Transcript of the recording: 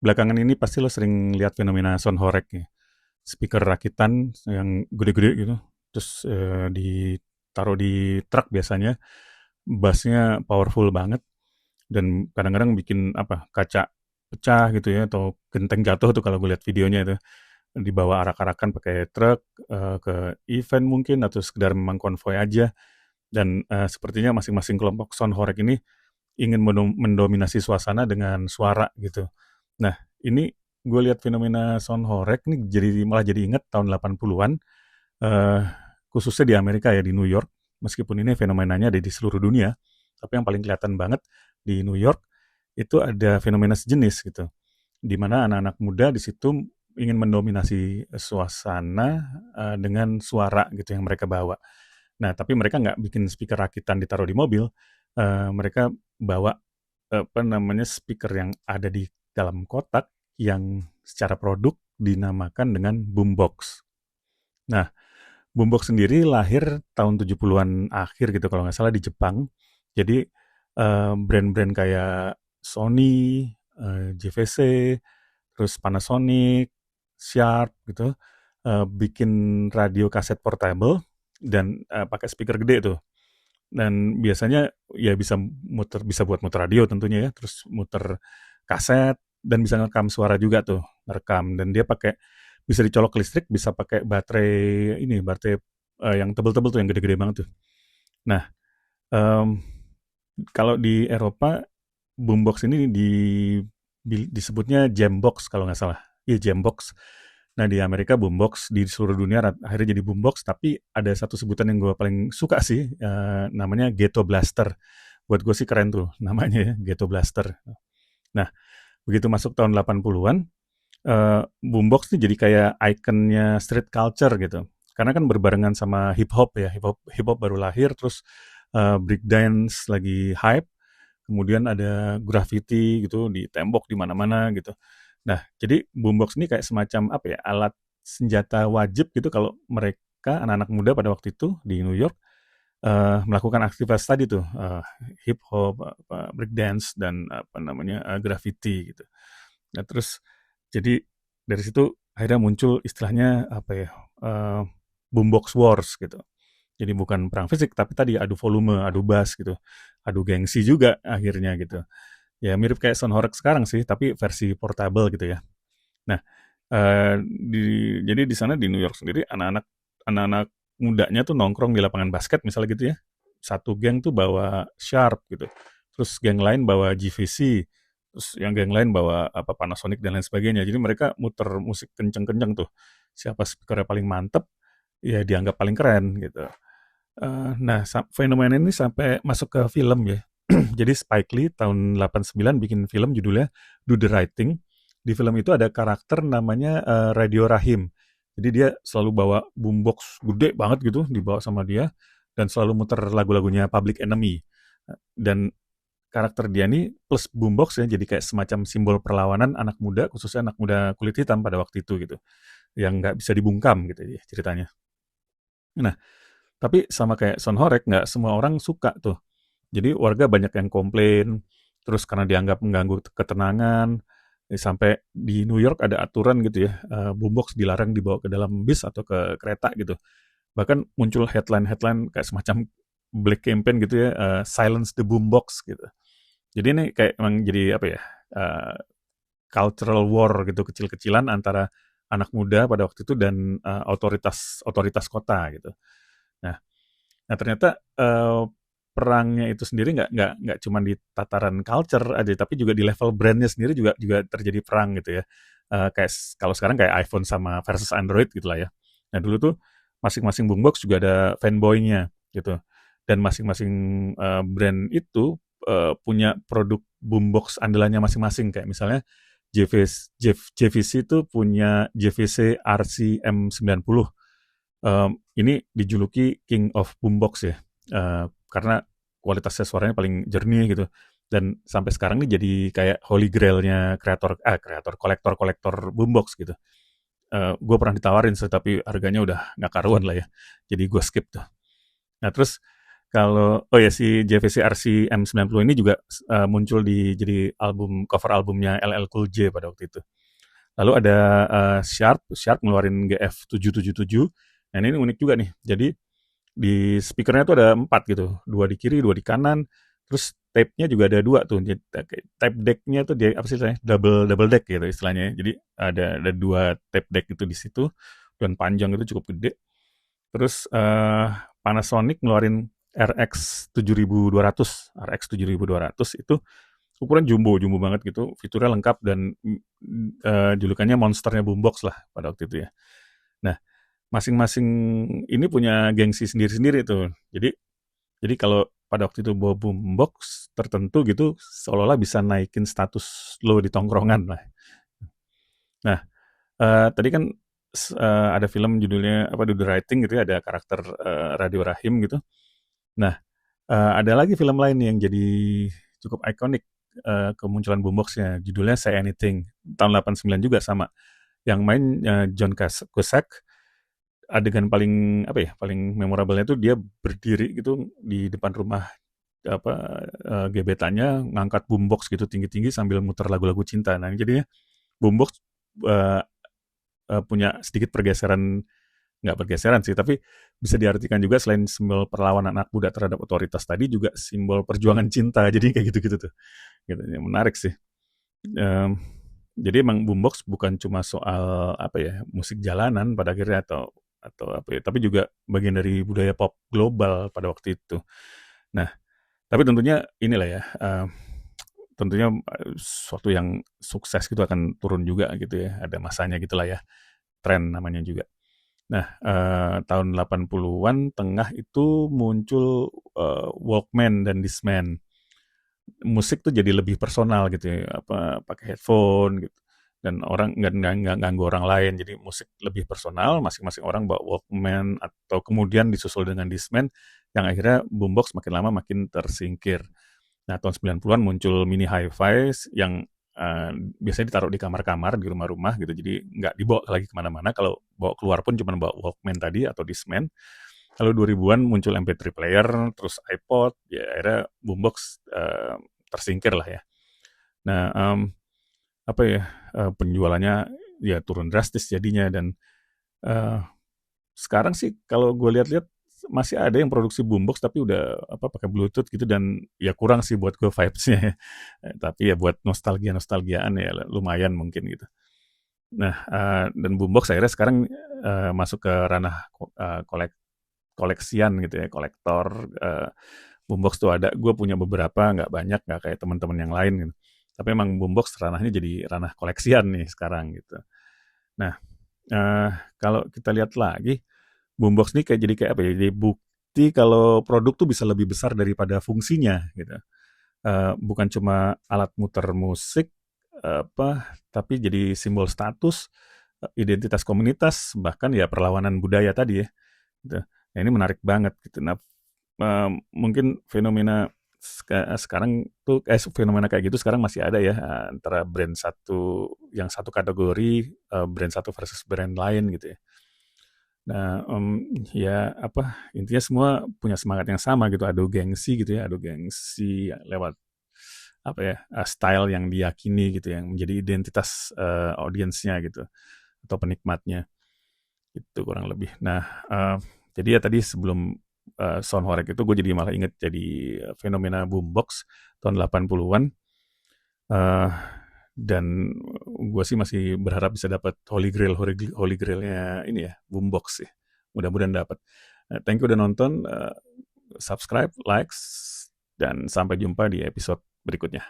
belakangan ini pasti lo sering lihat fenomena sound horeg ya. Speaker rakitan yang gede-gede gitu, terus ditaruh di truk biasanya, bassnya powerful banget, dan kadang-kadang bikin apa kaca pecah gitu ya, atau genteng jatuh tuh kalau gue lihat videonya itu, dibawa arak-arakan pakai truk ke event mungkin, atau sekedar memang konvoy aja. Dan sepertinya masing-masing kelompok sound horeg ini ingin mendominasi suasana dengan suara gitu. Nah, ini gue lihat fenomena sound horeg nih malah jadi inget tahun 80-an, eh, khususnya di Amerika ya, di New York. Meskipun ini fenomenanya ada di seluruh dunia, tapi yang paling kelihatan banget di New York itu ada fenomena sejenis gitu, di mana anak-anak muda di situ ingin mendominasi suasana dengan suara gitu yang mereka bawa. Nah, tapi mereka nggak bikin speaker rakitan ditaruh di mobil, mereka bawa apa namanya, speaker yang ada di dalam kotak yang secara produk dinamakan dengan boombox. Nah, boombox sendiri lahir tahun 70-an akhir gitu kalau nggak salah di Jepang. Jadi brand-brand kayak Sony, JVC, terus Panasonic, Sharp gitu, bikin radio kaset portable dan pakai speaker gede tuh. Dan biasanya ya bisa buat muter radio tentunya ya, terus muter kaset dan bisa ngerekam suara juga tuh, ngerekam, dan dia pakai bisa dicolok ke listrik, bisa pakai baterai yang tebel-tebel tuh, yang gede-gede banget tuh. Nah, em, kalau di Eropa boombox ini disebutnya jambox kalau nggak salah. Iya, jambox. Nah, di Amerika boombox, di seluruh dunia akhirnya jadi boombox, tapi ada satu sebutan yang gue paling suka sih, namanya Ghetto Blaster. Buat gue sih keren tuh namanya ya, Ghetto Blaster. Nah, begitu masuk tahun 80-an, boombox nih jadi kayak ikonnya street culture gitu. Karena kan berbarengan sama hip hop ya, hip hop baru lahir, terus break dance lagi hype, kemudian ada graffiti gitu di tembok di mana-mana gitu. Nah, jadi boombox ini kayak semacam apa ya, alat senjata wajib gitu kalau mereka anak-anak muda pada waktu itu di New York melakukan aktivitas tadi tuh, hip hop, break dance, dan apa namanya, graffiti gitu. Nah, terus jadi dari situ akhirnya muncul istilahnya apa ya, eee, boombox wars gitu. Jadi bukan perang fisik, tapi tadi adu volume, adu bass gitu, adu gengsi juga akhirnya gitu. Ya mirip kayak sound horeg sekarang sih, tapi versi portable gitu ya. Nah, eee, di jadi di sana di New York sendiri anak-anak mudanya tuh nongkrong di lapangan basket misalnya gitu ya. Satu geng tuh bawa Sharp gitu, terus geng lain bawa GVC, terus yang geng lain bawa apa, Panasonic dan lain sebagainya. Jadi mereka muter musik kenceng-kenceng tuh. Siapa speaker paling mantep, ya dianggap paling keren gitu. Nah, fenomena ini sampai masuk ke film ya. Jadi Spike Lee tahun 89 bikin film judulnya Do the Right Thing. Di film itu ada karakter namanya Radio Rahim. Jadi dia selalu bawa boombox gede banget gitu, dibawa sama dia, dan selalu muter lagu-lagunya Public Enemy. Dan karakter dia nih plus boombox ya, jadi kayak semacam simbol perlawanan anak muda, khususnya anak muda kulit hitam pada waktu itu gitu, yang nggak bisa dibungkam gitu ya ceritanya. Nah, tapi sama kayak sound horeg, nggak semua orang suka tuh. Jadi warga banyak yang komplain, terus karena dianggap mengganggu ketenangan, sampai di New York ada aturan gitu ya, boombox dilarang dibawa ke dalam bis atau ke kereta gitu. Bahkan muncul headline-headline kayak semacam black campaign gitu ya, silence the boombox gitu. Jadi ini kayak emang jadi apa ya, eee, cultural war gitu, kecil-kecilan antara anak muda pada waktu itu dan otoritas otoritas kota gitu. Nah Nah ternyata, perangnya itu sendiri nggak cuma di tataran culture aja, tapi juga di level brand-nya sendiri juga juga terjadi perang gitu ya. Kalau sekarang kayak iPhone sama versus Android gitulah ya. Nah dulu tuh masing-masing boombox juga ada fanboy-nya gitu, dan masing-masing, brand itu, punya produk boombox andalannya masing-masing. Kayak misalnya JVC itu punya JVC RC-M90. Ini dijuluki King of Boombox ya, karena kualitasnya suaranya paling jernih gitu, dan sampai sekarang nih jadi kayak holy grail-nya kolektor-kolektor boombox gitu. Gue pernah ditawarin sih, tapi harganya udah nggak karuan lah ya, jadi gue skip tuh. Nah terus Kalau oh ya si JVC RC M90 ini juga muncul jadi cover albumnya LL Cool J pada waktu itu. Lalu ada Sharp ngeluarin GF777. Nah ini unik juga nih. Jadi di speakernya tuh ada 4 gitu, 2 di kiri, 2 di kanan. Terus tape-nya juga ada 2 tuh. Tape deck-nya tuh dia apa sih istilahnya? Double deck gitu istilahnya. Jadi ada 2 tape deck itu di situ dan panjang itu cukup gede. Terus Panasonic ngeluarin RX 7200 itu ukuran jumbo banget gitu, fiturnya lengkap dan julukannya monsternya boombox lah pada waktu itu ya. Nah, masing-masing ini punya gengsi sendiri-sendiri tuh. Jadi kalau pada waktu itu bawa boombox tertentu gitu, seolah-olah bisa naikin status lo di tongkrongan lah. Nah, tadi kan ada film judulnya apa Do the Right Thing gitu ya, ada karakter Radio Rahim gitu. Nah, ada lagi film lain yang jadi cukup ikonik kemunculan boomboxnya, judulnya Say Anything, tahun 89 juga sama. Yang main John Cusack, adegan paling apa ya, paling memorablenya tuh dia berdiri gitu di depan rumah apa gebetannya, ngangkat boombox gitu tinggi-tinggi sambil muter lagu-lagu cinta. Nah, jadinya boombox uh, punya sedikit pergeseran, nggak pergeseran sih, tapi bisa diartikan juga selain simbol perlawanan anak muda terhadap otoritas tadi juga simbol perjuangan cinta. Jadi kayak gitu-gitu tuh. Gitu. Ya, menarik sih. Um, jadi emang boombox bukan cuma soal apa ya musik jalanan pada akhirnya atau apa ya, tapi juga bagian dari budaya pop global pada waktu itu. Nah, tapi tentunya inilah ya, tentunya suatu yang sukses gitu akan turun juga gitu ya, ada masanya gitulah ya, tren namanya juga. Nah, tahun 80-an tengah itu muncul Walkman dan Discman. Musik tuh jadi lebih personal gitu ya, apa pakai headphone gitu. Dan orang nggak ganggu orang lain, jadi musik lebih personal, masing-masing orang bawa Walkman atau kemudian disusul dengan Discman, yang akhirnya boombox makin lama makin tersingkir. Nah, tahun 90-an muncul mini hi-fi yang biasanya ditaruh di kamar-kamar, di rumah-rumah gitu, jadi nggak dibawa lagi kemana-mana, kalau bawa keluar pun cuma bawa Walkman tadi atau Discman. Lalu 2000-an muncul MP3 player, terus iPod, ya akhirnya boombox tersingkir lah ya. Nah, apa ya, penjualannya ya turun drastis jadinya dan sekarang sih kalau gue lihat-lihat masih ada yang produksi boombox tapi udah apa pakai Bluetooth gitu dan ya kurang sih buat gue vibes-nya ya. Tapi ya buat nostalgiaan ya lumayan mungkin gitu. Nah, dan boombox akhirnya sekarang masuk ke ranah koleksian gitu ya, kolektor. Boombox tuh ada, gue punya beberapa, nggak banyak, nggak kayak teman-teman yang lain gitu. Tapi emang boombox ranahnya jadi ranah koleksian nih sekarang gitu. Nah, kalau kita lihat lagi, boombox ini kayak apa ya? Jadi bukti kalau produk tuh bisa lebih besar daripada fungsinya gitu. Bukan cuma alat muter musik apa, tapi jadi simbol status, identitas komunitas, bahkan ya perlawanan budaya tadi ya. Gitu. Nah, ini menarik banget gitu. Nah, mungkin fenomena sekarang tuh fenomena kayak gitu sekarang masih ada ya antara brand satu yang satu kategori brand satu versus brand lain gitu ya. Nah, ya apa intinya semua punya semangat yang sama gitu, adu gengsi gitu ya, adu gengsi lewat apa ya style yang diyakini gitu yang menjadi identitas audiensnya gitu atau penikmatnya itu kurang lebih. Nah, jadi ya tadi sebelum sound horeg itu gue jadi malah inget jadi fenomena boombox tahun 80-an. Dan gue sih masih berharap bisa dapat holy grailnya ini ya, boombox sih. Mudah-mudahan dapat. Thank you udah nonton, subscribe, likes, dan sampai jumpa di episode berikutnya.